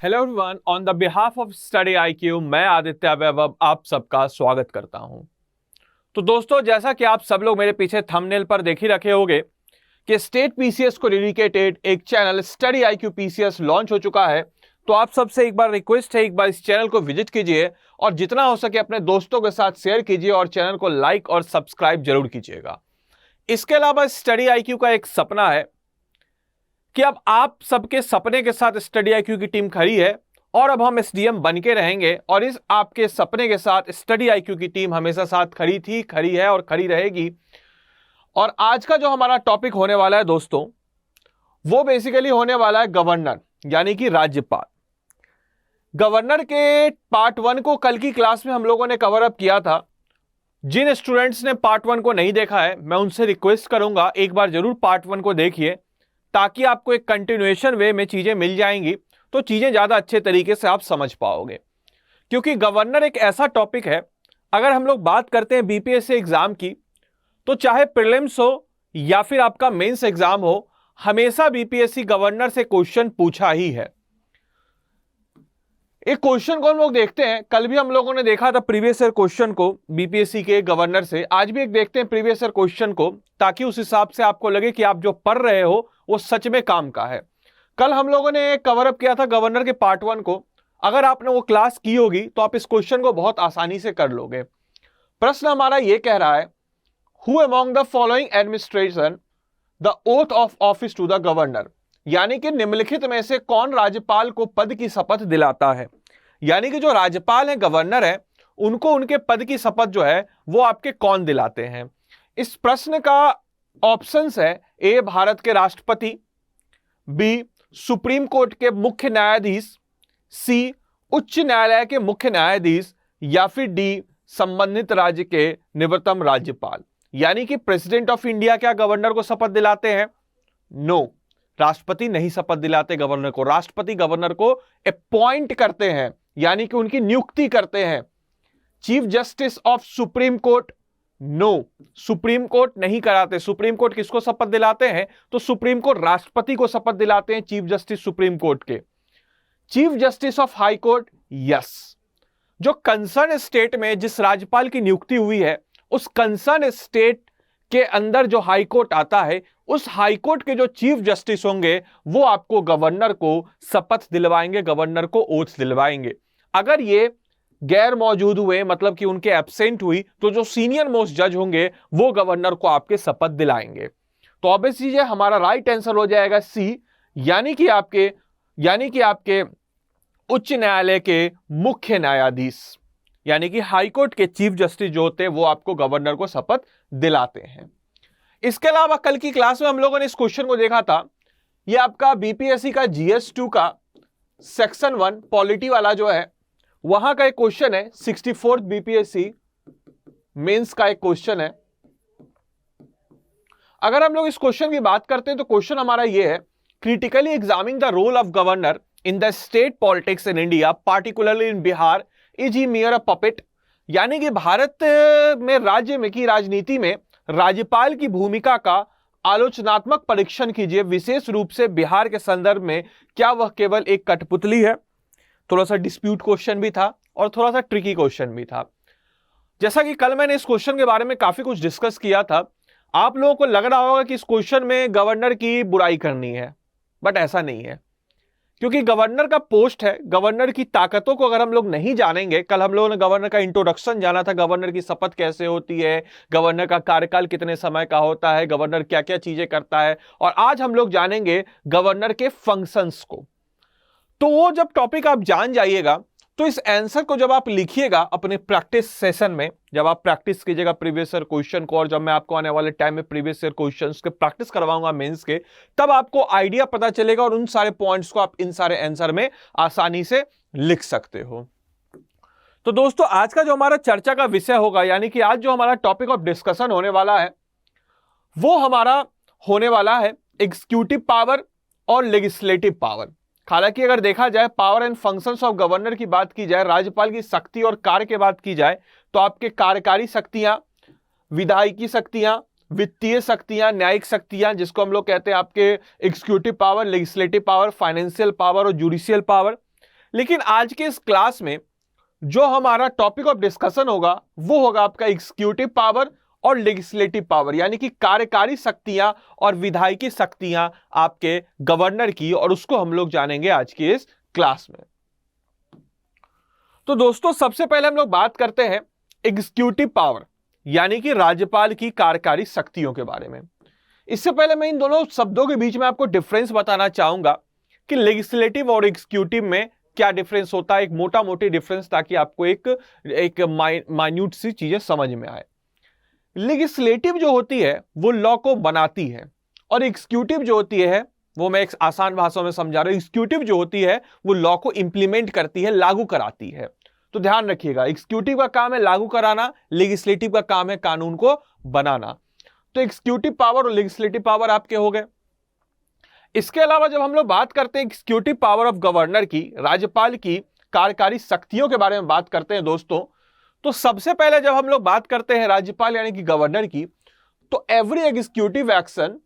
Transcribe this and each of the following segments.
Hello everyone, on the behalf of study IQ मैं आदित्य वैभव आप सबका स्वागत करता हूं। तो दोस्तों, जैसा कि आप सब लोग मेरे पीछे थंबनेल पर देख ही रखे होंगे कि स्टेट पीसीएस को डेडिकेटेड एक channel study IQ PCS launch हो चुका है। तो आप सबसे एक बार रिक्वेस्ट है, एक बार इस चैनल को विजिट कीजिए और जितना हो सके अपने दोस्तों के साथ शेयर कीजिए और चैनल को लाइक और सब्सक्राइब जरूर कीजिएगा। इसके अलावा स्टडी आईक्यू का एक सपना है कि अब आप सबके सपने के साथ स्टडी आईक्यू की टीम खड़ी है और अब हम एसडीएम बन के रहेंगे और इस आपके सपने के साथ स्टडी आईक्यू की टीम हमेशा साथ खड़ी थी, खड़ी है और खड़ी रहेगी। और आज का जो हमारा टॉपिक होने वाला है दोस्तों, वो बेसिकली होने वाला है गवर्नर यानी कि राज्यपाल। गवर्नर के पार्ट 1 को कल की क्लास में हम लोगों ने कवर अप किया था। जिन स्टूडेंट्स ने पार्ट 1 को नहीं देखा है, मैं उनसे रिक्वेस्ट करूंगा एक बार जरूर पार्ट 1 को देखिए, ताकि आपको एक कंटिन्यूएशन वे में चीजें मिल जाएंगी तो चीजें ज्यादा अच्छे तरीके से आप समझ पाओगे। क्योंकि गवर्नर एक ऐसा टॉपिक है, अगर हम लोग बात करते हैं बीपीएससी एग्जाम की, तो चाहे प्रीलिम्स हो या फिर आपका मेंस एग्जाम हो, हमेशा बीपीएससी गवर्नर से क्वेश्चन पूछा ही है। एक क्वेश्चन को हम लोग देखते हैं, कल भी हम लोगों ने देखा था प्रीवियस ईयर क्वेश्चन को बीपीएससी के गवर्नर से। आज भी एक देखते हैं प्रीवियस ईयर क्वेश्चन को, ताकि उस हिसाब से आपको लगे कि आप जो पढ़ रहे हो वो सच में काम का है। कल हम लोगों ने कवर अप किया था गवर्नर के पार्ट 1 को। अगर आपने वो क्लास की होगी तो आप इस क्वेश्चन को बहुत आसानी से कर लोगे। प्रश्न हमारा ये कह रहा है, who among the following administration the oath of office to the governor, यानी कि निम्नलिखित में से कौन राज्यपाल को पद की शपथ दिलाता है। यानी कि जो राज्यपाल है, गवर्नर है, उनको उनके पद की शपथ जो है वो आपके कौन दिलाते हैं। इस प्रश्न का ऑप्शंस है, ए भारत के राष्ट्रपति, बी सुप्रीम कोर्ट के मुख्य न्यायाधीश, सी उच्च न्यायालय के मुख्य न्यायाधीश, या फिर डी संबंधित राज्य के निवृत्तम राज्यपाल। यानी कि प्रेसिडेंट ऑफ इंडिया क्या गवर्नर को शपथ दिलाते हैं? नो, राष्ट्रपति नहीं शपथ दिलाते गवर्नर को। राष्ट्रपति गवर्नर को अपॉइंट करते हैं, यानी कि उनकी नियुक्ति करते हैं। Chief justice of supreme court, no, supreme court नहीं कराते। सुप्रीम कोर्ट किसको शपथ दिलाते हैं? तो सुप्रीम कोर्ट राष्ट्रपति को शपथ दिलाते हैं, चीफ जस्टिस सुप्रीम कोर्ट के। Chief justice of high court, yes, जो कंसर्न स्टेट में जिस राज्यपाल की नियुक्ति हुई है, उस कंसर्न स्टेट के अंदर जो हाई कोर्ट आता है, उस हाई कोर्ट के जो चीफ जस्टिस होंगे वो आपको गवर्नर को शपथ दिलवाएंगे, गवर्नर को ओथ दिलवाएंगे। अगर ये गैर मौजूद हुए, मतलब कि उनके एब्सेंट हुई, तो जो सीनियर मोस्ट जज होंगे वो गवर्नर को आपके शपथ दिलाएंगे। तो ऑब्वियस चीज है, हमारा राइट आंसर हो जाएगा सी, यानी कि आपके उच्च न्यायालय के मुख्य न्यायाधीश, यानी कि हाई कोर्ट के चीफ जस्टिस जो होते हैं वो आपको गवर्नर को शपथ दिलाते हैं। इसके अलावा कल की क्लास में हम लोगों ने इस क्वेश्चन को देखा था। ये आपका बीपीएससी का जीएस 2 का सेक्शन 1 पॉलिटी वाला जो है, वहां का एक क्वेश्चन है। 64th बीपीएससी मेंस का एक क्वेश्चन है। अगर हम लोग इस क्वेश्चन की बात करते हैं तो क्वेश्चन हमारा ये है, critically examining the role of governor in the state politics in India, particularly in Bihar, is he mere a puppet. यानी कि भारत में राज्य में की राजनीति में राज्यपाल की भूमिका का आलोचनात्मक परीक्षण कीजिए, विशेष रूप से बिहार के संदर्भ में। क्या वह केवल एक कठपुतली है? थोड़ा सा डिस्प्यूट क्वेश्चन भी था और थोड़ा सा ट्रिकी क्वेश्चन भी था। जैसा कि कल मैंने इस क्वेश्चन के बारे में काफी कुछ डिस्कस किया था, आप लोगों को लग रहा होगा कि इस क्वेश्चन में गवर्नर की बुराई करनी है, बट ऐसा नहीं है। क्योंकि गवर्नर का पोस्ट है, गवर्नर की ताकतों को अगर हम लोग नहीं जानेंगे, कल हम लोगों ने गवर्नर का इंट्रोडक्शन जाना था, गवर्नर की शपथ कैसे होती है, गवर्नर का कार्यकाल कितने समय का होता है, गवर्नर क्या क्या चीजें करता है, और आज हम लोग जानेंगे गवर्नर के फंक्शंस को। तो वो जब टॉपिक आप जान जाइएगा, तो इस आंसर को जब आप लिखिएगा अपने प्रैक्टिस सेशन में, जब आप प्रैक्टिस कीजिएगा प्रीवियस ईयर क्वेश्चन को, और जब मैं आपको आने वाले टाइम में प्रीवियस ईयर क्वेश्चंस के प्रैक्टिस करवाऊंगा मेंस के, तब आपको आइडिया पता चलेगा और उन सारे पॉइंट्स को आप इन सारे आंसर में आसानी से लिख सकते हो। तो दोस्तों, आज का जो हमारा चर्चा का विषय होगा, यानी कि आज जो हमारा टॉपिक ऑफ डिस्कशन होने वाला है, वो हमारा होने वाला है एग्जीक्यूटिव पावर और लेजिस्लेटिव पावर। हालांकि अगर देखा जाए power and functions of governor की बात की जाए, राज्यपाल की शक्ति और कार्य की बात की जाए, तो आपके कार्यकारी शक्तियां, विधायिकी शक्तियां, वित्तीय शक्तियां, न्यायिक शक्तियां, जिसको हम लोग कहते हैं आपके executive power, legislative power, financial power और जुडिशियल पावर, लेकिन आज के इस क्लास में जो हमारा टॉपिक ऑफ डिस्कशन होगा वो होगा आपका एग्जीक्यूटिव पावर और लेजिस्लेटिव पावर, यानी कि कार्यकारी शक्तियां और विधायकी शक्तियां आपके गवर्नर की, और उसको हम लोग जानेंगे आज की इस क्लास में। तो दोस्तों सबसे पहले हम लोग बात करते हैं एग्जीक्यूटिव पावर यानी कि राज्यपाल की कार्यकारी शक्तियों के बारे में। इससे पहले मैं इन दोनों शब्दों के बीच में आपको डिफरेंस बताना चाहूंगा कि लेजिस्लेटिव और एग्जीक्यूटिव में क्या डिफरेंस होता है, एक मोटा मोटी डिफरेंस, ताकि आपको एक माइन्यूट सी चीजें समझ में आए। लेजिस्लेटिव जो होती है वो लॉ को बनाती है, और एग्जीक्यूटिव जो होती है वो मैं एक आसान भाषा में समझा रहा हूं, एग्जीक्यूटिव जो होती है वो लॉ को इंप्लीमेंट करती है, लागू कराती है। तो ध्यान रखिएगा, एग्जीक्यूटिव का काम है लागू कराना, लेजिस्लेटिव का काम है कानून को बनाना। तो एग्जीक्यूटिव पावर और लेजिस्लेटिव पावर आपके हो गए। इसके अलावा जब हम लोग बात करते हैं एग्जीक्यूटिव पावर ऑफ गवर्नर की, राज्यपाल की कार्यकारी शक्तियों के बारे में बात करते हैं दोस्तों, तो सबसे पहले जब हम लोग बात करते हैं राज्यपाल यानी कि गवर्नर की, तो every executive action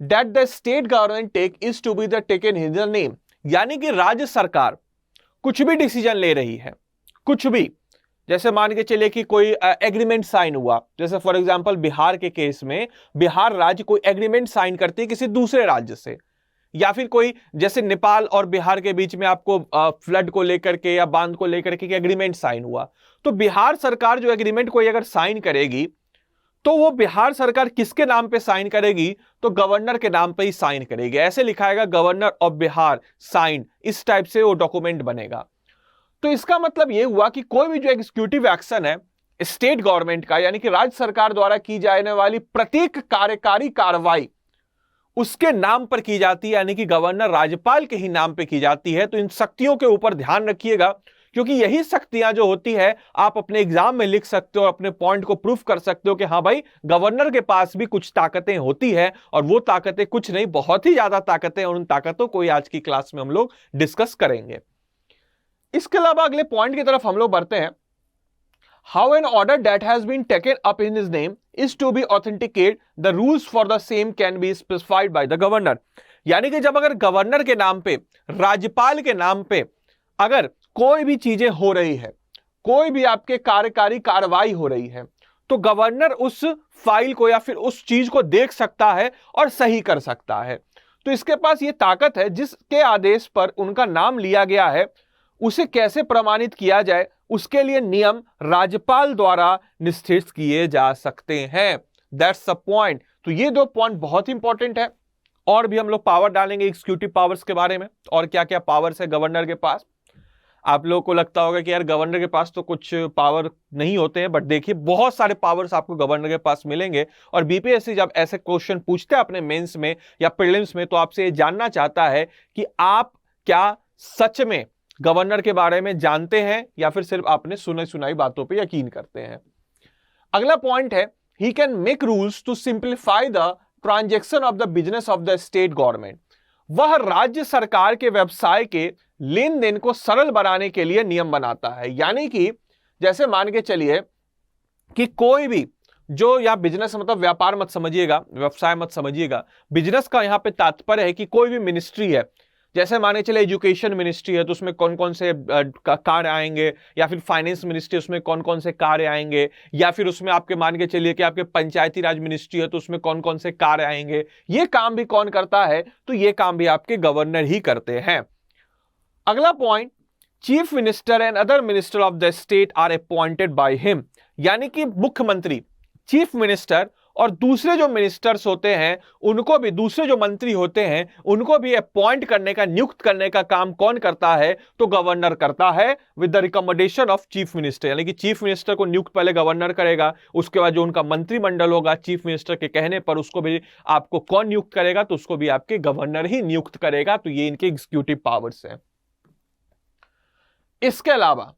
that the state government take is to be the taken in his name, यानी कि राज्य सरकार कुछ भी डिसीजन ले रही है, कुछ भी, जैसे मान के चलिए कि कोई एग्रीमेंट साइन हुआ, जैसे फॉर एग्जांपल बिहार के केस में बिहार राज्य कोई एग्रीमेंट साइन करती है किसी दूसरे राज्य से, या फिर कोई जैसे नेपाल और बिहार के बीच में आपको फ्लड को लेकर के या बांध को लेकर के एग्रीमेंट साइन हुआ, तो बिहार सरकार जो एग्रीमेंट कोई अगर साइन करेगी तो वो बिहार सरकार किसके नाम पे साइन करेगी, तो गवर्नर के नाम पे ही साइन करेगी। ऐसे लिखाएगा गवर्नर ऑफ बिहार साइन, इस टाइप से वो डॉक्यूमेंट बनेगा। तो इसका मतलब ये हुआ कि कोई भी जो एग्जीक्यूटिव एक्शन है स्टेट गवर्नमेंट का, यानी कि राज्य सरकार द्वारा की जाने वाली प्रत्येक कार्यकारी कार्रवाई उसके नाम पर की जाती है, यानी कि गवर्नर राज्यपाल के ही नाम पे की जाती है। तो इन शक्तियों के ऊपर ध्यान रखिएगा, क्योंकि यही शक्तियां जो होती है आप अपने एग्जाम में लिख सकते हो, अपने पॉइंट को प्रूफ कर सकते हो कि हाँ भाई गवर्नर के पास भी कुछ ताकतें होती है, और वो ताकतें कुछ नहीं, बहुत ही ज्यादा ताकतें, और उन ताकतों को आज की क्लास में हम लोग डिस्कस करेंगे। इसके अलावा अगले पॉइंट की तरफ हम लोग बढ़ते हैं। How an order that has been taken up in his name is to be authenticate, the rules for the same can be specified by the governor, यानी कि जब अगर गवर्नर के नाम पे, राज्यपाल के नाम पे अगर कोई भी चीजें हो रही है, कोई भी आपके कार्यकारी कार्रवाई हो रही है, तो गवर्नर उस फाइल को या फिर उस चीज को देख सकता है और सही कर सकता है। तो इसके पास ये ताकत है, जिसके आदेश पर उनका नाम लिया गया है उसे कैसे प्रमाणित किया जाए, उसके लिए नियम राज्यपाल द्वारा निश्चित किए जा सकते हैं। That's the point. तो ये दो पॉइंट बहुत इंपॉर्टेंट है। और भी हम लोग पावर डालेंगे एग्जीक्यूटिव पावर्स के बारे में, और क्या क्या पावर्स है गवर्नर के पास। आप लोगों को लगता होगा कि यार गवर्नर के पास तो कुछ पावर नहीं होते हैं, बट देखिए बहुत सारे पावर्स आपको गवर्नर के पास मिलेंगे। और बीपीएससी जब ऐसे क्वेश्चन पूछते हैं अपने मेंस में या प्रीलिम्स में, तो आपसे ये जानना चाहता है कि आप क्या सच में गवर्नर के बारे में जानते हैं या फिर सिर्फ आपने सुनी सुनाई बातों पे यकीन करते हैं। अगला पॉइंट है, he can make rules to simplify the transaction of the business of the state government, वह राज्य सरकार के व्यवसाय के लेन देन को सरल बनाने के लिए नियम बनाता है। यानी कि जैसे मान के चलिए कि कोई भी जो यहां बिजनेस मतलब व्यापार मत समझिएगा, व्यवसाय मत समझिएगा, बिजनेस का यहां पे तात्पर्य है कि कोई भी मिनिस्ट्री है, जैसे माने चले एजुकेशन मिनिस्ट्री है तो उसमें कौन कौन से कार्य आएंगे, या फिर फाइनेंस मिनिस्ट्री उसमें कौन कौन से कार्य आएंगे, या फिर उसमें आपके मान के चलिए कि आपके पंचायती राज मिनिस्ट्री है तो उसमें कौन कौन से कार्य आएंगे। ये काम भी कौन करता है, तो ये काम भी आपके गवर्नर ही करते हैं। अगला पॉइंट, chief minister and other minister of the state are appointed by him, यानी कि मुख्यमंत्री, चीफ मिनिस्टर और दूसरे जो मिनिस्टर्स होते हैं उनको भी, दूसरे जो मंत्री होते हैं उनको भी अपॉइंट करने का, नियुक्त करने का काम कौन करता है, तो गवर्नर करता है with the recommendation of chief minister. यानी कि चीफ मिनिस्टर को नियुक्त पहले गवर्नर करेगा, उसके बाद जो उनका मंत्रिमंडल होगा चीफ मिनिस्टर के कहने पर उसको भी आपको कौन नियुक्त करेगा, तो उसको भी आपके गवर्नर ही नियुक्त करेगा। तो ये इनके एग्जीक्यूटिव पावर्स हैं। इसके अलावा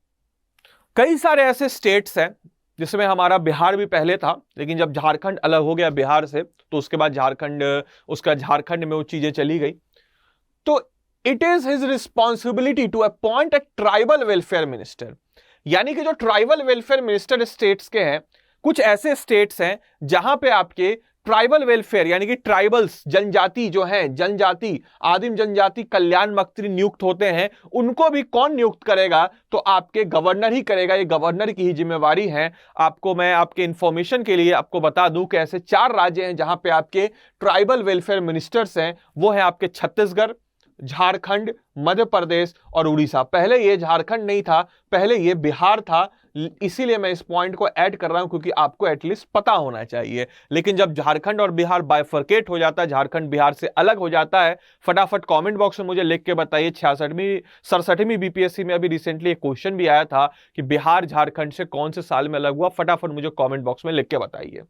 कई सारे ऐसे स्टेट्स हैं जिसमें हमारा बिहार भी पहले था, लेकिन जब झारखंड अलग हो गया बिहार से तो उसके बाद झारखंड में वो चीजें चली गई। तो it is his responsibility to appoint a tribal welfare minister, यानी कि जो ट्राइबल वेलफेयर मिनिस्टर स्टेट्स के हैं, कुछ ऐसे स्टेट्स हैं जहां पे आपके ट्राइबल वेलफेयर यानी कि ट्राइबल्स जनजाति जो है, जनजाति आदिम जनजाति कल्याण मंत्री नियुक्त होते हैं, उनको भी कौन नियुक्त करेगा? तो आपके गवर्नर ही करेगा। ये गवर्नर की ही जिम्मेवारी है। आपको मैं आपके इंफॉर्मेशन के लिए आपको बता दूं कि ऐसे 4 राज्य हैं जहां पे आपके ट्राइबल वेलफेयर मिनिस्टर्स हैं। वो है आपके छत्तीसगढ़, झारखंड, मध्य प्रदेश और उड़ीसा। पहले ये झारखंड नहीं था, पहले ये बिहार था। इसीलिए मैं इस पॉइंट को ऐड कर रहा हूं क्योंकि आपको एटलीस्ट पता होना चाहिए। लेकिन जब झारखंड और बिहार बाइफरकेट हो जाता है, झारखंड बिहार से अलग हो जाता है, फटाफट कमेंट बॉक्स में मुझे लिख के बताइए। 67वीं बीपीएससी में अभी रिसेंटली एक क्वेश्चन भी आया था कि बिहार झारखंड से कौन से साल में अलग हुआ, फटाफट मुझे कॉमेंट बॉक्स में लिख के बताइए।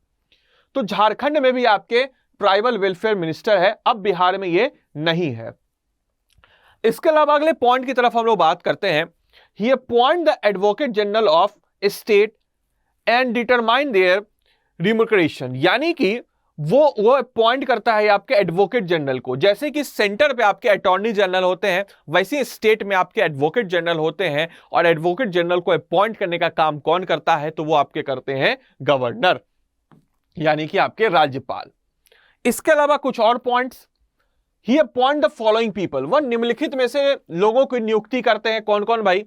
तो झारखंड में भी आपके ट्राइबल वेलफेयर मिनिस्टर है, अब बिहार में ये नहीं है। इसके अलावा अगले पॉइंट की तरफ हम लोग बात करते हैं। He appoint the Advocate General of State and determine their remuneration, यानी कि वो अपॉइंट करता है आपके एडवोकेट जनरल को। जैसे कि सेंटर पे आपके अटॉर्नी जनरल होते हैं, वैसे स्टेट में आपके एडवोकेट जनरल होते हैं। और एडवोकेट जनरल को अपॉइंट करने का काम कौन करता है? तो वो आपके करते हैं गवर्नर, यानी कि आपके राज्यपाल। इसके अलावा कुछ और points. He appoint the following people, वह निम्नलिखित में से लोगों की नियुक्ति करते हैं। कौन कौन भाई?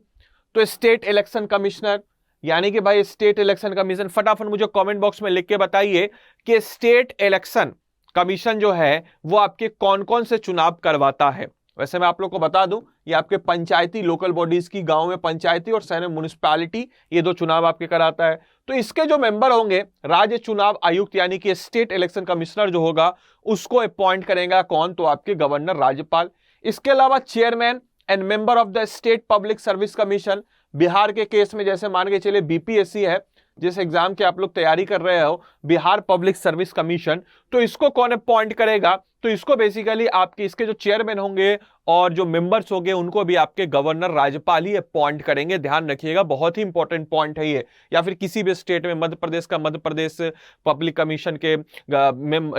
तो स्टेट इलेक्शन कमिश्नर, यानी कि भाई स्टेट इलेक्शन कमीशन, फटाफट मुझे कमेंट बॉक्स में लिख के बताइए कि स्टेट इलेक्शन कमीशन जो है वो आपके कौन कौन से चुनाव करवाता है। वैसे मैं आप लोग को बता दूं, ये आपके पंचायती लोकल बॉडीज की, गांव में पंचायती और शहर में म्युनिसिपैलिटी, ये 2 चुनाव आपके कराता है। तो इसके जो मेंबर होंगे, राज्य चुनाव आयुक्त यानी कि स्टेट इलेक्शन कमिश्नर जो होगा, उसको अपॉइंट करेगा कौन? तो आपके गवर्नर, राज्यपाल। इसके अलावा chairman and member of the state public service commission, Bihar के केस में जैसे मान के चलिए बीपीएससी है, जिस एग्जाम की आप लोग तैयारी कर रहे हो, बिहार पब्लिक सर्विस कमीशन, तो इसको कौन अपॉइंट करेगा? तो इसको बेसिकली आपके इसके जो चेयरमैन होंगे और जो मेंबर्स होंगे उनको भी आपके गवर्नर, राज्यपाल ही अपॉइंट करेंगे। ध्यान रखिएगा, बहुत ही इंपॉर्टेंट पॉइंट है ये। या फिर किसी भी स्टेट में, मध्य प्रदेश का मध्य प्रदेश पब्लिक कमीशन के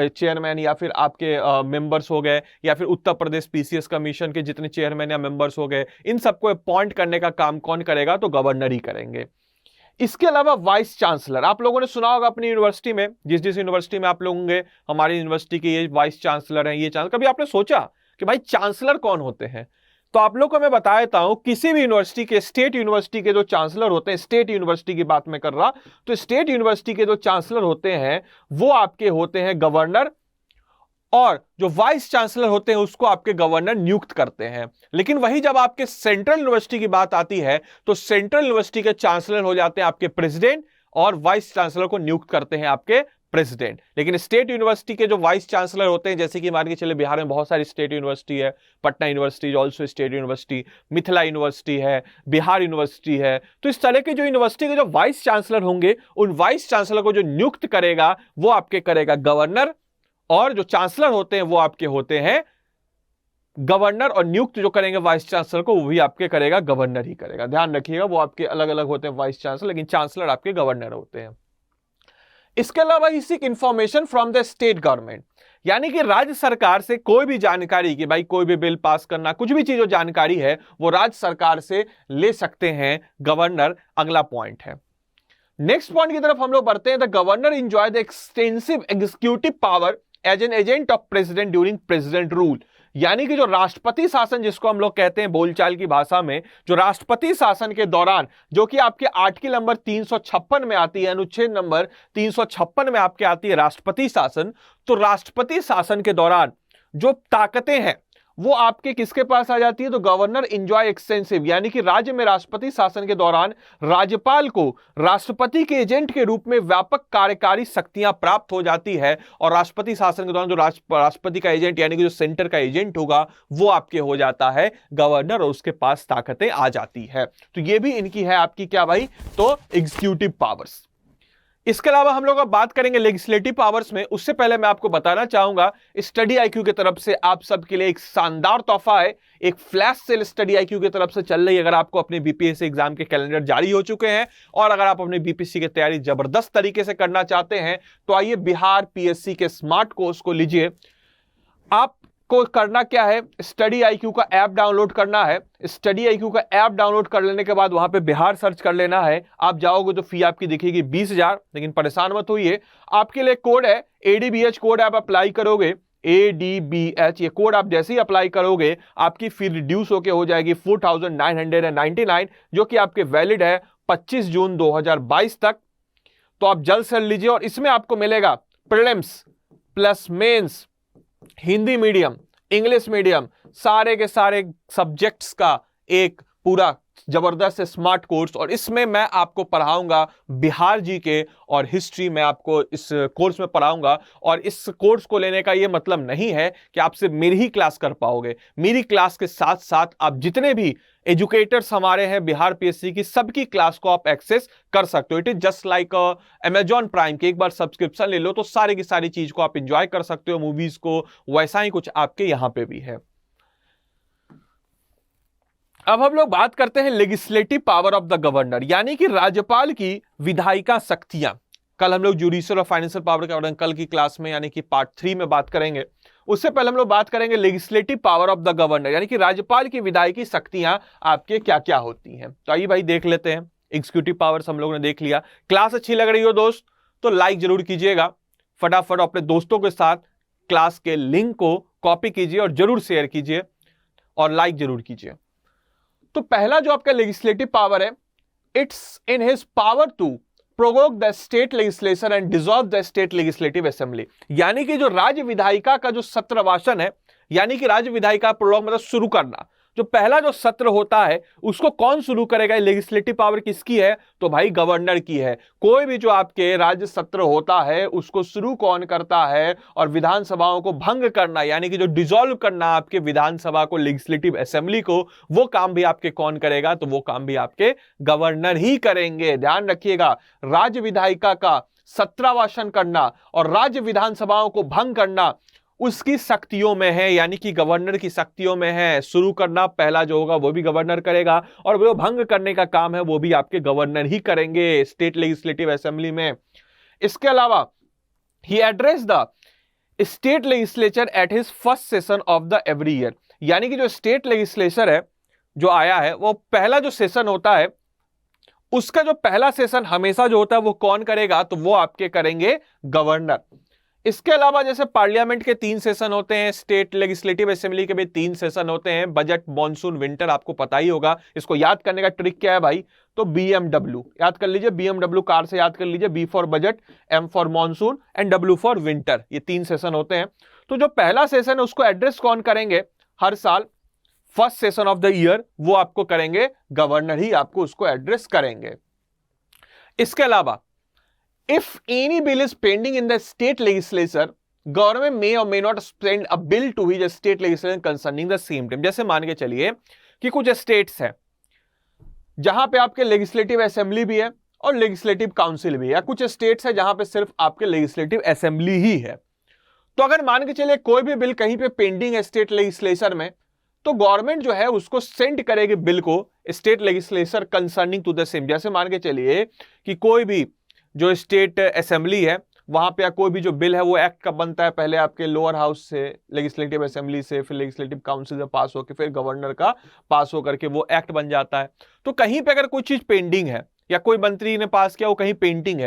चेयरमैन या फिर आपके मेंबर्स हो गए, या फिर उत्तर प्रदेश पीसीएस कमीशन के जितने चेयरमैन या मेंबर्स हो गए, इन सबको अपॉइंट करने का काम कौन करेगा? तो गवर्नर ही करेंगे। इसके अलावा वाइस चांसलर, आप लोगों ने सुना होगा अपनी यूनिवर्सिटी में, जिस यूनिवर्सिटी में आप लोग होंगे, हमारी यूनिवर्सिटी के ये वाइस चांसलर हैं, ये चांसलर। कभी आपने सोचा कि भाई चांसलर कौन होते हैं? तो आप लोग को मैं बता देता हूं, किसी भी यूनिवर्सिटी के, स्टेट यूनिवर्सिटी के जो चांसलर होते हैं, स्टेट यूनिवर्सिटी की बात मैं कर रहा, तो स्टेट यूनिवर्सिटी के जो चांसलर होते हैं वो आपके होते हैं गवर्नर, और जो वाइस चांसलर होते हैं उसको आपके गवर्नर नियुक्त करते हैं। लेकिन वही जब आपके सेंट्रल यूनिवर्सिटी की बात आती है तो सेंट्रल यूनिवर्सिटी के चांसलर हो जाते हैं आपके प्रेसिडेंट, और वाइस चांसलर को नियुक्त करते हैं आपके प्रेसिडेंट। लेकिन स्टेट यूनिवर्सिटी के जो वाइस चांसलर होते हैं, जैसे कि मान के चले बिहार में बहुत सारी स्टेट यूनिवर्सिटी है, Patna university also state university, Mithila university है, बिहार यूनिवर्सिटी है। तो इस तरह के जो यूनिवर्सिटी के जो वाइस चांसलर होंगे, उन वाइस चांसलर को जो नियुक्त करेगा वो आपके करेगा गवर्नर, और जो चांसलर होते हैं वो आपके होते हैं गवर्नर, और नियुक्त जो करेंगे वाइस चांसलर को वो भी आपके करेगा गवर्नर ही करेगा। ध्यान रखिएगा, वो आपके अलग अलग होते हैं वाइस चांसलर, लेकिन चांसलर आपके गवर्नर होते हैं। इसके अलावा he seek information from the state government, यानी कि राज्य सरकार से कोई भी जानकारी, कि भाई कोई भी बिल पास करना, कुछ भी चीज जो जानकारी है वो राज्य सरकार से ले सकते हैं गवर्नर। अगला पॉइंट है, नेक्स्ट पॉइंट की तरफ हम लोग बढ़ते हैं। The governor enjoy the extensive executive power as an agent of president during president rule, यानी कि जो राष्ट्रपति शासन जिसको हम लोग कहते हैं बोलचाल की भाषा में, जो राष्ट्रपति शासन के दौरान, जो कि आपके आर्टिकल नंबर 356 में आती है, अनुच्छेद नंबर 356 में आपके आती है राष्ट्रपति शासन। तो राष्ट्रपति शासन के दौरान जो ताकतें हैं वो आपके किसके पास आ जाती है? तो गवर्नर एंजॉय एक्सटेंसिव, यानी कि राज्य में राष्ट्रपति शासन के दौरान राज्यपाल को राष्ट्रपति के एजेंट के रूप में व्यापक कार्यकारी शक्तियां प्राप्त हो जाती है। और राष्ट्रपति शासन के दौरान जो राष्ट्रपति का एजेंट, यानी कि जो सेंटर का एजेंट होगा, वो आपके हो जाता है गवर्नर, और उसके पास ताकतें आ जाती है। तो ये भी इनकी है आपकी क्या भाई? तो एग्जीक्यूटिव पावर्स। इसके अलावा हम लोग अब बात करेंगे लेजिस्लेटिव पावर्स में। उससे पहले मैं आपको बताना चाहूंगा, स्टडी आईक्यू की तरफ से आप सबके लिए एक शानदार तोहफा है, एक फ्लैश सेल स्टडी आईक्यू की तरफ से चल रही है। अगर आपको अपने बीपीएससी एग्जाम के कैलेंडर जारी हो चुके हैं और अगर आप अपने बीपीएससी की तैयारी जबरदस्त तरीके से करना चाहते हैं, तो आइए बिहार पीएससी के स्मार्ट कोर्स को लीजिए। आप आपको करना क्या है, स्टडी आईक्यू का ऐप डाउनलोड करना है। स्टडी आईक्यू का ऐप डाउनलोड कर लेने के बाद वहां पे बिहार सर्च कर लेना है। आप जाओगे तो फी आपकी दिखेगी 20,000, लेकिन परेशान मत होइए, आपके लिए कोड है ADBH कोड। आप अप्लाई करोगे ADBH, ये कोड आप जैसे ही अप्लाई करोगे आपकी फी रिड्यूस होके हो जाएगी 4,999, जो कि आपके वैलिड है 25 जून 2022 तक। तो आप जल्द से लीजिए, और इसमें आपको मिलेगा prelims plus mains, Hindi medium, English medium, सारे के सारे सब्जेक्ट्स का एक पूरा जबरदस्त स्मार्ट कोर्स। और इसमें मैं आपको पढ़ाऊंगा बिहार जीके और हिस्ट्री में आपको इस कोर्स में पढ़ाऊंगा। और इस कोर्स को लेने का यह मतलब नहीं है कि आप सिर्फ मेरी ही क्लास कर पाओगे, मेरी क्लास के साथ साथ आप जितने भी एजुकेटर्स हमारे हैं बिहार PSC की, सबकी क्लास को आप एक्सेस कर सकते हो। It is just like Amazon prime के, एक बार सब्सक्रिप्शन ले लो तो सारी की सारी चीज को आप इंजॉय कर सकते हो, मूवीज को, वैसा ही कुछ आपके यहां पे भी है। अब हम लोग बात करते हैं legislative power of the governor, यानी कि राज्यपाल की विधायिका शक्तियां। कल हम लोग जुडिशियल और फाइनेंशियल पावर के बारे में कल की क्लास में यानी कि पार्ट 3 में बात करेंगे। उससे पहले हम लोग बात करेंगे legislative power of the governor, यानी कि राज्यपाल की विधायिकी शक्तियां आपके क्या क्या होती हैं। तो आइए भाई देख लेते हैं। एग्जीक्यूटिव पावर्स हम लोगों ने देख लिया। क्लास अच्छी लग रही हो दोस्त तो लाइक जरूर कीजिएगा, फटाफट अपने दोस्तों के साथ क्लास के लिंक को कॉपी कीजिए और जरूर शेयर कीजिए और लाइक जरूर कीजिए। तो पहला जो आपका लेजिस्लेटिव पावर है, it's in his power to provoke the state legislation and dissolve the state legislative assembly, यानी कि जो राज्य विधायिका का जो सत्रवासन है, यानी कि राज्य विधायिका प्रोलॉग मतलब शुरू करना, जो पहला जो सत्र होता है उसको कौन शुरू करेगा? लेजिस्लेटिव पावर किसकी है? तो भाई गवर्नर की है। कोई भी जो आपके राज्य सत्र होता है उसको शुरू कौन करता है? और विधानसभाओं को भंग करना, यानी कि जो डिसॉल्व करना आपके विधानसभा को, लेजिस्लेटिव असेंबली को, वो काम भी आपके कौन करेगा? तो वो काम भी आपके गवर्नर ही करेंगे। ध्यान रखिएगा, राज्य विधायिका का सत्रावासन करना और राज्य विधानसभाओं को भंग करना उसकी शक्तियों में है, यानी कि गवर्नर की शक्तियों में है। शुरू करना पहला जो होगा वो भी गवर्नर करेगा, और वो भंग करने का काम है वो भी आपके गवर्नर ही करेंगे स्टेट लेजिस्लेटिव असेंबली में। इसके अलावा he address the state legislature at his first session of the every year, यानी कि जो स्टेट लेजिस्लेचर है जो आया है वो पहला जो सेशन होता है उसका जो पहला सेशन हमेशा जो होता है वो कौन करेगा? तो वो आपके करेंगे गवर्नर। इसके अलावा जैसे पार्लियामेंट के 3 सेशन होते हैं, स्टेट लेजिस्लेटिव असेंबली के भी 3 सेशन होते हैं, बजट, मॉनसून, विंटर, आपको पता ही होगा। इसको याद करने का ट्रिक क्या है भाई? तो BMW याद कर लीजिए, BMW कार से याद कर लीजिए, B for budget, M for monsoon and W for winter, ये 3 सेशन होते हैं। तो जो पहला सेशन है उसको एड्रेस कौन करेंगे हर साल? First session of the year वो आपको करेंगे गवर्नर ही, आपको उसको एड्रेस करेंगे। इसके अलावा if any bill is pending in the state legislature, government may or may not send a bill to his state legislature concerning the same time। जैसे मान के चलिए कि कुछ स्टेट्स हैं जहां पे आपके लेजिस्लेटिव असेंबली भी है और लेजिस्लेटिव काउंसिल भी है, या कुछ स्टेट्स है जहां पे सिर्फ आपके लेजिस्लेटिव असेंबली ही है। तो अगर मान के चलिए कोई भी बिल कहीं पे पेंडिंग है स्टेट लेजिस्लेचर में, तो गवर्नमेंट जो है उसको सेंड करेगी बिल को state legislature concerning to the same. जैसे मान के चलिए कि कोई भी जो स्टेट असेंबली है वहां पे कोई भी जो बिल है वो एक्ट कब बनता है? पहले आपके लोअर हाउस से, लेजिस्लेटिव असेंबली से, फिर लेजिस्लेटिव काउंसिल से पास होकर फिर गवर्नर का पास होकर के वो एक्ट बन जाता है। तो कहीं पे अगर कोई चीज पेंडिंग है या कोई मंत्री ने पास किया वो कहीं पेंडिंग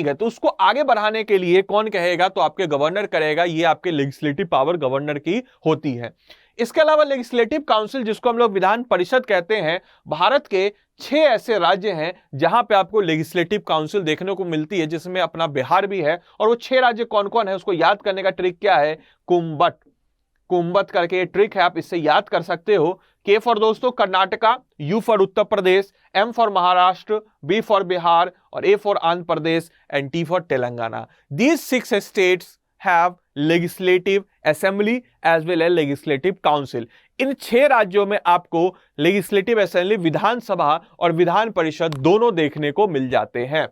है तो उसको आगे बढ़ाने के लिए कौन कहेगा? तो आपके गवर्नर करेगा। ये आपके लेजिस्लेटिव पावर गवर्नर की होती है। इसके अलावा लेजिस्लेटिव काउंसिल, जिसको हम लोग विधान परिषद कहते हैं, भारत के 6 ऐसे राज्य हैं जहां पे आपको लेजिस्लेटिव काउंसिल देखने को मिलती है, जिसमें अपना बिहार भी है। और वो 6 राज्य कौन कौन है उसको याद करने का ट्रिक क्या है? कुंभत करके ये ट्रिक है, आप इससे याद कर सकते हो। के फॉर दोस्तों Karnataka, U for Uttar Pradesh, M for Maharashtra, B for Bihar और A for Andhra Pradesh and T for Telangana. These 6 states have legislative assembly as well as legislative council. इन 6 राज्यों में आपको लेजिस्लेटिव असेंबली, विधानसभा और विधान परिषद दोनों देखने को मिल जाते हैं।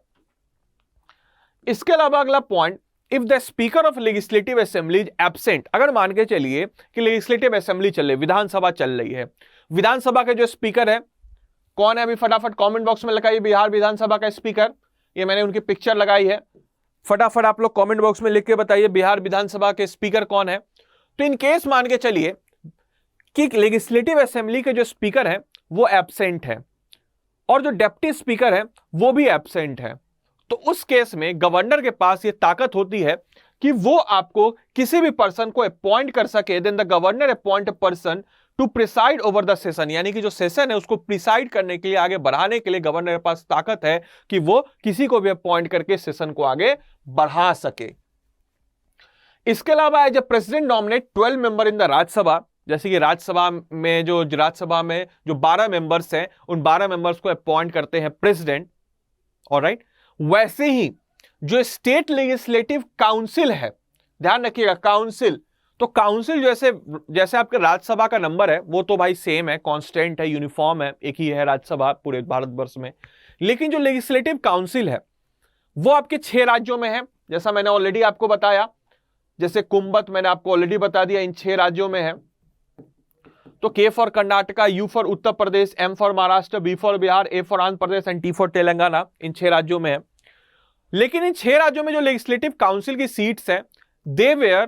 इसके अलावा अगला point, if the speaker of legislative assembly is absent, अगर मान के चलिए कि लेजिस्लेटिव असेंबली चल रही, विधानसभा चल रही है, विधानसभा के जो स्पीकर है कौन है? अभी फटाफट कमेंट बॉक्स में लगाइए बिहार विधानसभा का स्पीकर। ये मैंने उनकी पिक्चर लगाई है, फटाफट आप लोग कमेंट बॉक्स में लिख के बताइए बिहार विधानसभा के स्पीकर कौन है। तो इन केस मान के चलिए कि लेजिस्लेटिव असेंबली के जो स्पीकर है वो एब्सेंट है और जो डिप्टी स्पीकर है वो भी एब्सेंट है, तो उस केस में गवर्नर के पास ये ताकत होती है कि वो आपको किसी भी पर्सन को अपॉइंट कर सके। Then the governor appoint a person to preside over the session, यानी कि जो सेशन है उसको प्रिसाइड करने के लिए, आगे बढ़ाने के लिए गवर्नर के पास ताकत है कि वो किसी को भी अपॉइंट करके सेशन को आगे बढ़ा सके। इसके अलावा as a president nominate 12 member in the Rajya Sabha, जैसे कि राज्यसभा में जो 12 मेंबर्स हैं उन 12 मेंबर्स को अपॉइंट करते हैं प्रेसिडेंट, ऑलराइट। वैसे ही जो स्टेट लेजिस्लेटिव काउंसिल है, ध्यान रखिएगा काउंसिल, तो काउंसिल जैसे आपके राज्यसभा का नंबर है वो तो भाई सेम है, कांस्टेंट है, यूनिफॉर्म है, एक ही है राज्यसभा पूरे भारतवर्ष में। लेकिन जो लेजिस्लेटिव काउंसिल है वो आपके 6 राज्यों में है, जैसा मैंने ऑलरेडी आपको बताया। जैसे कुंभत मैंने आपको ऑलरेडी बता दिया, इन 6 राज्यों में है। तो K for Karnataka, U for Uttar Pradesh, M for Maharashtra, B for Bihar, A for Andhra Pradesh and T for Telangana, इन 6 राज्यों में है। लेकिन इन 6 राज्यों में जो लेजिस्लेटिव काउंसिल की सीट्स हैं दे वेयर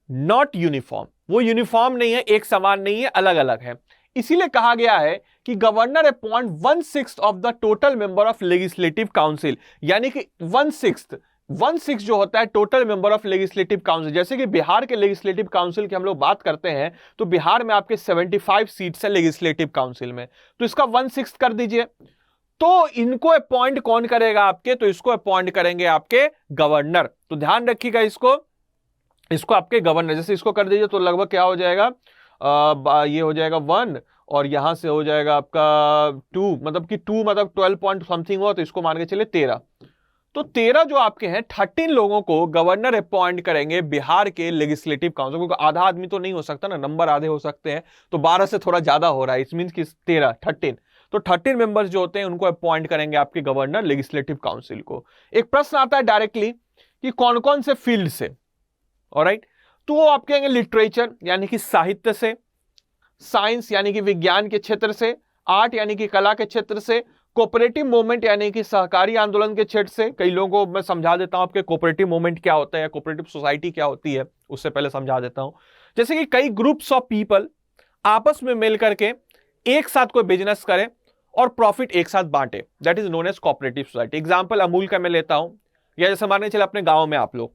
नॉट यूनिफॉर्म, वो यूनिफॉर्म नहीं है, एक समान नहीं है, अलग अलग है। इसीलिए कहा गया है कि governor appoint 1/6 of the total member of legislative council, यानी कि 1/6 जो होता है total member of legislative council. जैसे कि बिहार के लेजिस्लेटिव काउंसिल की हम लोग बात करते हैं तो बिहार में आपके 75 सीट्स है लेजिस्लेटिव काउंसिल में, तो इसका 1/6 कर दीजिए। तो इनको अपॉइंट कौन करेगा आपके, तो इसको अपॉइंट करेंगे आपके गवर्नर। तो ध्यान रखिएगा इसको आपके गवर्नर, जैसे इसको कर दीजिए तो लगभग क्या हो जाएगा, ये हो जाएगा 1 और यहां से हो जाएगा आपका 2, मतलब कि 2 मतलब 12 पॉइंट समथिंग हो, तो इसको मान के चलिए 13। तो 13 जो आपके हैं 13 लोगों को गवर्नर अपॉइंट करेंगे बिहार के लेजिस्लेटिव काउंसिल, क्योंकि आधा आदमी तो नहीं हो सकता ना, नंबर आधे हो सकते हैं, तो 12 से थोड़ा ज्यादा हो रहा है, इट मींस कि 13 तो 13 मेंबर्स जो होते हैं उनको अपॉइंट करेंगे आपके गवर्नर लेजिस्लेटिव काउंसिल को। एक प्रश्न आता है डायरेक्टली कि कौन कौन से फील्ड से, ऑलराइट, तो वो आप कहेंगे लिटरेचर यानी कि साहित्य से, साइंस यानी कि विज्ञान के क्षेत्र से, आर्ट यानी कि कला के क्षेत्र से, कोऑपरेटिव मूवमेंट यानी कि सहकारी आंदोलन के क्षेत्र से। कई लोगों को मैं समझा देता हूं आपके कोऑपरेटिव मूवमेंट क्या होता है, कोऑपरेटिव सोसाइटी क्या होती है, उससे पहले समझा देता हूं। जैसे कि कई ग्रुप्स ऑफ पीपल आपस में मिल करके एक साथ कोई बिजनेस करें और प्रॉफिट एक साथ बांटे, that is known as cooperative society. Example Amul का मैं लेता हूं, या जैसे मानने चले अपने गांव में आप लोग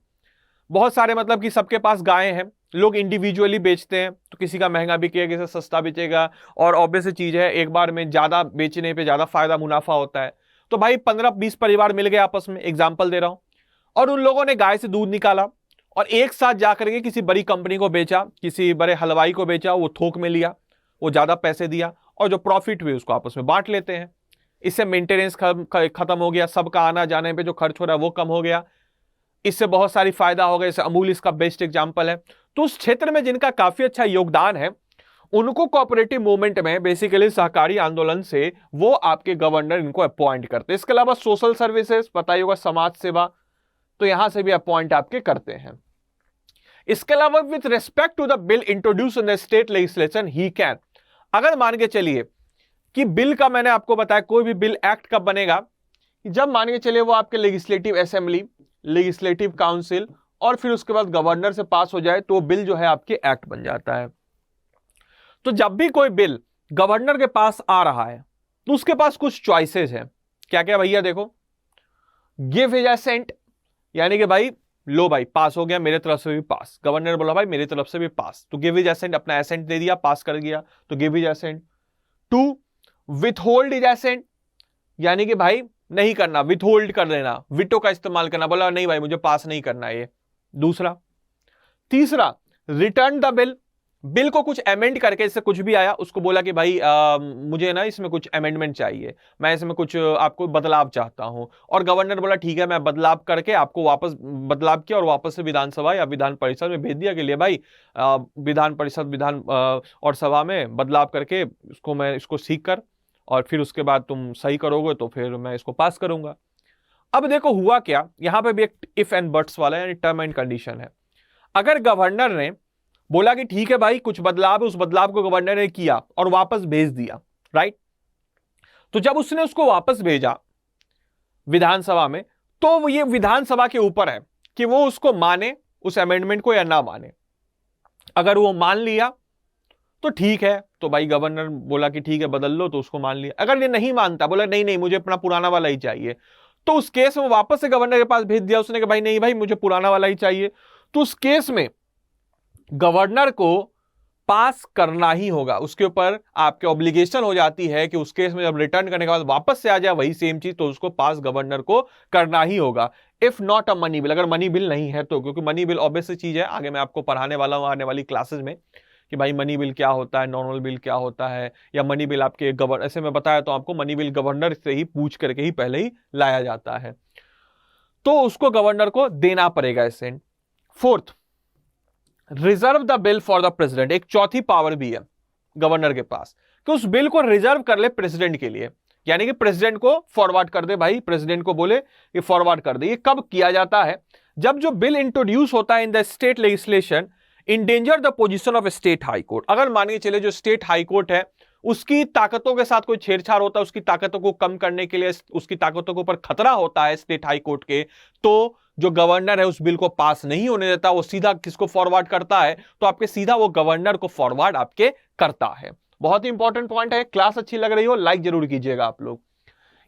बहुत सारे, मतलब कि सबके पास गायें हैं, लोग इंडिविजुअली बेचते हैं, तो किसी का महंगा बिकेगा, किसी सस्ता बेचेगा, और ऑब्वियस चीज है एक बार में ज्यादा बेचने पे ज्यादा फायदा मुनाफा होता है। तो भाई 15-20 परिवार मिल गए आपस में, एग्जाम्पल दे रहा हूं, और उन लोगों ने गाय से दूध निकाला और एक साथ जाकर के किसी बड़ी कंपनी को बेचा, किसी बड़े हलवाई को बेचा, वो थोक में लिया, वो ज्यादा पैसे दिया, और जो प्रॉफिट हुए उसको आपस में बांट लेते हैं। इससे मेंटेनेंस खत्म हो गया, सबका आना जाने पे जो खर्च हो रहा है वो कम हो गया, इससे बहुत सारी फायदा हो गया। जैसे अमूल इसका बेस्ट एग्जांपल है। तो उस क्षेत्र में जिनका काफी अच्छा योगदान है उनको कोऑपरेटिव मूवमेंट में, बेसिकली सहकारी आंदोलन से, वो आपके गवर्नर इनको अपॉइंट करते हैं। इसके अलावा सोशल सर्विसेज, पता ही होगा, समाज सेवा, तो यहां से भी अपॉइंट आपके करते हैं। इसके अलावा with respect to the bill introduce in the state legislation he can, अगर मान के चलिए कि बिल का मैंने आपको बताया कोई भी बिल एक्ट कब बनेगा, जब मान के चलिए वो आपके लेजिस्लेटिव असेंबली, लेजिस्लेटिव काउंसिल और फिर उसके बाद गवर्नर से पास हो जाए तो बिल जो है आपके एक्ट बन जाता है। तो जब भी कोई बिल गवर्नर के पास आ रहा है तो उसके पास कुछ चॉइसेस हैं। क्या क्या भैया, देखो, गिव हिज असेंट, यानी कि भाई लो भाई पास हो गया, मेरे तरफ से भी पास, गवर्नर बोला भाई मेरी तरफ से भी पास, तो गिव हिज असेंट, अपना असेंट दे दिया, पास कर दिया, तो give his assent. 2 withhold his assent, यानी कि भाई नहीं करना, विथहोल्ड कर देना, विटो का इस्तेमाल करना, बोला नहीं भाई मुझे पास नहीं करना है ये, दूसरा। तीसरा रिटर्न द बिल, बिल को कुछ अमेंड करके, इससे कुछ भी आया उसको बोला कि भाई मुझे ना इसमें कुछ अमेंडमेंट चाहिए, मैं इसमें कुछ आपको बदलाव चाहता हूं, और गवर्नर बोला ठीक है मैं बदलाव करके आपको वापस बदलाव किया और वापस से विधानसभा या विधान परिषद में भेज दिया कि लिए भाई विधान परिषद और सभा में बदलाव करके इसको मैं इसको सीख कर और फिर उसके बाद तुम सही करोगे तो फिर मैं इसको पास करूंगा। अब देखो हुआ क्या, यहां पे भी एक इफ एंड बट्स वाला यानी टर्म एंड कंडीशन है। अगर गवर्नर ने बोला कि ठीक है भाई कुछ बदलाव है, उस बदलाव को गवर्नर ने किया और वापस भेज दिया, राइट, तो जब उसने उसको वापस भेजा विधानसभा में, तो ये विधानसभा के ऊपर है कि वो उसको माने उस अमेंडमेंट को या ना माने। अगर वो मान लिया तो ठीक है, तो भाई गवर्नर बोला कि ठीक है बदल लो, तो उसको मान लिया। अगर ये नहीं मानता, बोला नहीं नहीं मुझे अपना पुराना वाला ही चाहिए, तो उस केस में वापस से गवर्नर के पास भेज दिया उसने कि भाई नहीं भाई मुझे पुराना वाला ही चाहिए। तो उस केस में गवर्नर को पास करना ही होगा, उसके ऊपर आपके ऑब्लिगेशन हो जाती है कि उस केस में जब रिटर्न करने के बाद वापस से आ जाए वही सेम चीज, तो उसको पास गवर्नर को करना ही होगा। If not a money bill, अगर मनी बिल नहीं है तो, क्योंकि मनी बिल ऑब्वियस चीज है, आगे मैं आपको पढ़ाने वाला हूं आने वाली क्लासेस में कि भाई मनी बिल क्या होता है, नॉर्मल बिल क्या होता है, या मनी बिल आपके गवर्नर, ऐसे मैं बताया तो आपको मनी बिल गवर्नर से ही पूछ करके ही पहले ही लाया जाता है, तो उसको गवर्नर को देना पड़ेगा इसे। Fourth, reserve the bill for the president, एक चौथी पावर भी है गवर्नर के पास कि उस बिल को रिजर्व कर ले प्रेसिडेंट के लिए, यानी कि प्रेसिडेंट को फॉरवर्ड कर दे, भाई प्रेसिडेंट को बोले कि फॉरवर्ड कर दे। ये कब किया जाता है? जब जो बिल इंट्रोड्यूस होता है in the state legislation endanger the position of state high court. अगर मानिए चले जो स्टेट हाई कोर्ट है उसकी ताकतों के साथ कोई छेड़छाड़ होता है, उसकी ताकतों को कम करने के लिए, उसकी ताकतों के ऊपर खतरा होता है स्टेट हाई कोर्ट के, तो जो गवर्नर है उस बिल को पास नहीं होने देता, वो सीधा किसको फॉरवर्ड करता है? तो आपके सीधा वो गवर्नर को फॉरवर्ड आपके करता है। बहुत ही इंपॉर्टेंट पॉइंट है। क्लास अच्छी लग रही हो लाइक जरूर कीजिएगा आप लोग।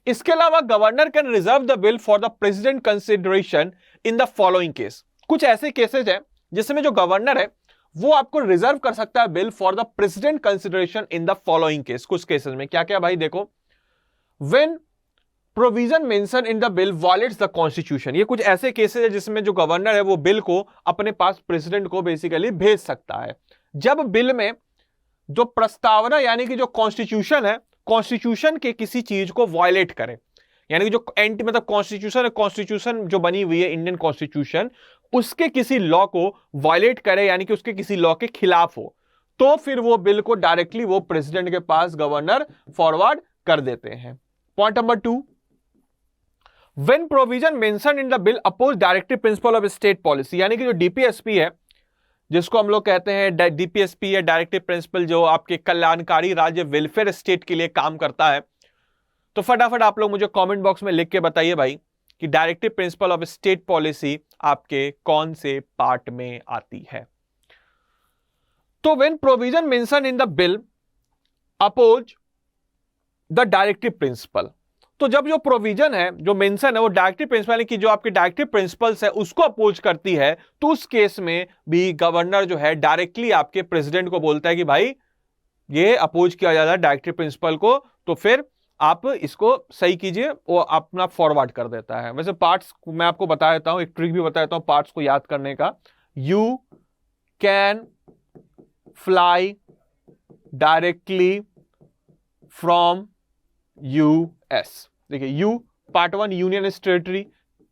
इसके अलावा governor can reserve the bill for the president consideration in the following case. कुछ ऐसे केसेज हैं जिसमें जो गवर्नर है वो आपको रिजर्व कर सकता है bill for the president consideration in the following case. कुछ केसेस में क्या क्या भाई देखो, when provision mention in the bill violets the constitution. ये कुछ ऐसे केसेस है जिसमें जो गवर्नर है वो बिल को अपने पास प्रेसिडेंट को बेसिकली भेज सकता है जब बिल में जो प्रस्तावना यानी कि जो कॉन्स्टिट्यूशन है, कॉन्स्टिट्यूशन के किसी चीज को वायलेट करे, यानी कि जो एंटी मतलब कॉन्स्टिट्यूशन है, कॉन्स्टिट्यूशन जो बनी हुई है इंडियन कॉन्स्टिट्यूशन, उसके किसी लॉ को वायलेट करे, यानी कि उसके किसी लॉ के खिलाफ हो, तो फिर वो बिल को डायरेक्टली वो प्रेसिडेंट के पास गवर्नर फॉरवर्ड कर देते हैं। Point number 2, when provision mention in the bill oppose directive principle of state policy, यानी कि जो डीपीएसपी है जिसको हम लोग कहते हैं डीपीएसपी है डायरेक्टिव प्रिंसिपल, जो आपके कल्याणकारी राज्य वेलफेयर स्टेट के लिए काम करता है। तो फटाफट आप लोग मुझे कमेंट बॉक्स में लिख के बताइए भाई कि directive principle of state policy आपके कौन से पार्ट में आती है। तो when provision mention in the bill oppose the directive principle, तो जब जो प्रोविजन है जो मेंशन है वो डायरेक्टिव प्रिंसिपल यानी कि जो आपके डायरेक्टिव प्रिंसिपल्स है उसको अपोज करती है, तो उस केस में भी गवर्नर जो है डायरेक्टली आपके प्रेसिडेंट को बोलता है कि भाई ये अपोज किया जाता है डायरेक्टिव प्रिंसिपल को, तो फिर आप इसको सही कीजिए, वो अपना फॉरवर्ड कर देता है। वैसे पार्ट्स मैं आपको बता देता हूं, एक ट्रिक भी बता देता हूं पार्ट्स को याद करने का। You can fly directly from US. देखिए U part 1 union territory,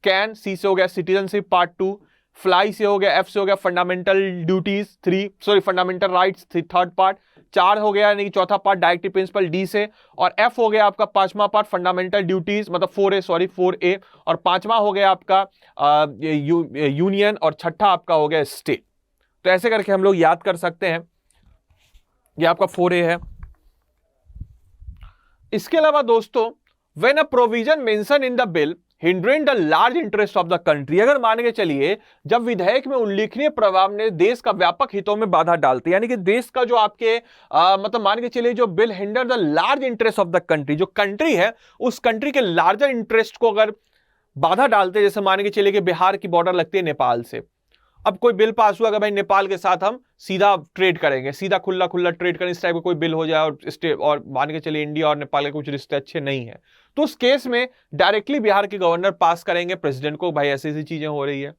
can see से हो गया सिटीजनशिप पार्ट 2, फ्लाई से हो गया, एफ से हो गया fundamental duties 3 fundamental rights 3rd part, 4 हो गया यानी कि चौथा पार्ट डायरेक्टिव प्रिंसिपल डी से, और एफ हो गया आपका 5वां पार्ट फंडामेंटल ड्यूटीज मतलब 4A, और 5वां हो गया आपका यूनियन, और 6ठा आपका हो गया स्टेट। तो ऐसे करके हम लोग याद कर सकते हैं। ये आपका 4A है। इसके अलावा दोस्तों when a provision mention in the bill hindering the large interest of the country, अगर मान के चलिए जब विधेयक में उल्लेखनीय प्रभाव ने देश का व्यापक हितों में बाधा डालती है, यानी कि देश का जो आपके मतलब मान के चलिए जो bill hinder the large interest of the country, जो कंट्री है उस कंट्री के लार्जर इंटरेस्ट को अगर बाधा डालते, जैसे मान के चलिए कि बिहार की बॉर्डर लगती है नेपाल से, अब कोई बिल पास हुआ कि भाई नेपाल के साथ हम सीधा ट्रेड करेंगे, सीधा खुला ट्रेड करेंगे, इस टाइप का कोई बिल हो जाए और मान के चलिए इंडिया और नेपाल के कुछ रिश्ते अच्छे नहीं है, तो उस केस में डायरेक्टली बिहार के गवर्नर पास करेंगे प्रेसिडेंट को, भाई ऐसी ऐसी चीजें हो रही है।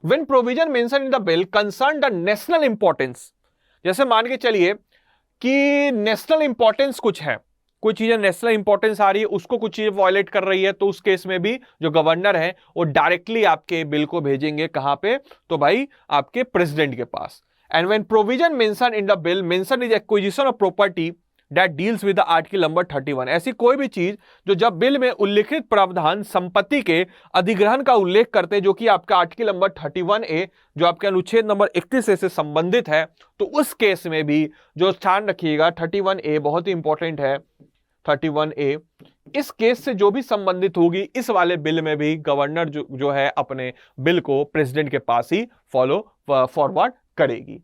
When provision mention in the bill concern the national importance, जैसे मान के चलिए कि नेशनल इंपॉर्टेंस कुछ है, कोई चीजें नेशनल इंपॉर्टेंस आ रही है, उसको कुछ चीजें वायलेट कर रही है, तो उस केस में भी जो गवर्नर है वो डायरेक्टली आपके बिल को भेजेंगे कहां पे, तो भाई आपके प्रेसिडेंट के पास। And when provision mention in the bill mention is acquisition of property that deals with the article number 31, ऐसी कोई भी चीज जो जब बिल में उल्लिखित प्रावधान संपत्ति के अधिग्रहण का उल्लेख करते हैं, जो कि आपका आर्टिकल नंबर 31A जो आपके अनुच्छेद नंबर 31A से संबंधित है, तो उस केस में भी जो ध्यान रखिएगा 31A बहुत ही इंपॉर्टेंट है, 31A इस केस से जो भी संबंधित होगी इस वाले बिल में भी गवर्नर जो है अपने बिल को प्रेसिडेंट के पास ही फॉरवर्ड करेगी।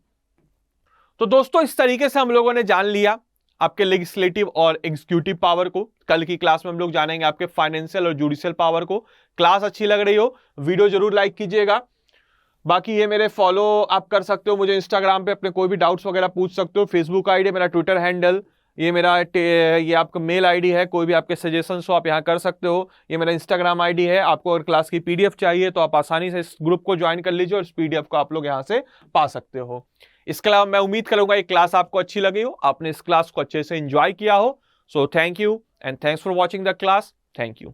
तो दोस्तों इस तरीके से हम लोगों ने जान लिया आपके लेजिस्लेटिव और एग्जीक्यूटिव पावर को। कल की क्लास में हम लोग जानेंगे आपके फाइनेंशियल और जुडिशियल पावर को। क्लास अच्छी लग रही हो वीडियो जरूर लाइक कीजिएगा। बाकी ये मेरे फॉलो आप कर सकते हो, मुझे इंस्टाग्राम पे अपने कोई भी डाउट्स वगैरह पूछ सकते हो। फेसबुक आईडी, मेरा ट्विटर हैंडल, ये आपका मेल आईडी है। कोई भी आपके सजेशंस हो आप यहाँ कर सकते हो। ये मेरा इंस्टाग्राम आईडी है। आपको अगर क्लास की पीडीएफ चाहिए तो आप आसानी से इस ग्रुप को ज्वाइन कर लीजिए और इस पीडीएफ को आप लोग यहाँ से पा सकते हो। इसके अलावा मैं उम्मीद करूंगा ये क्लास आपको अच्छी लगी हो, आपने इस क्लास को अच्छे से एंजॉय किया हो। So thank you and thanks for watching the class. Thank you.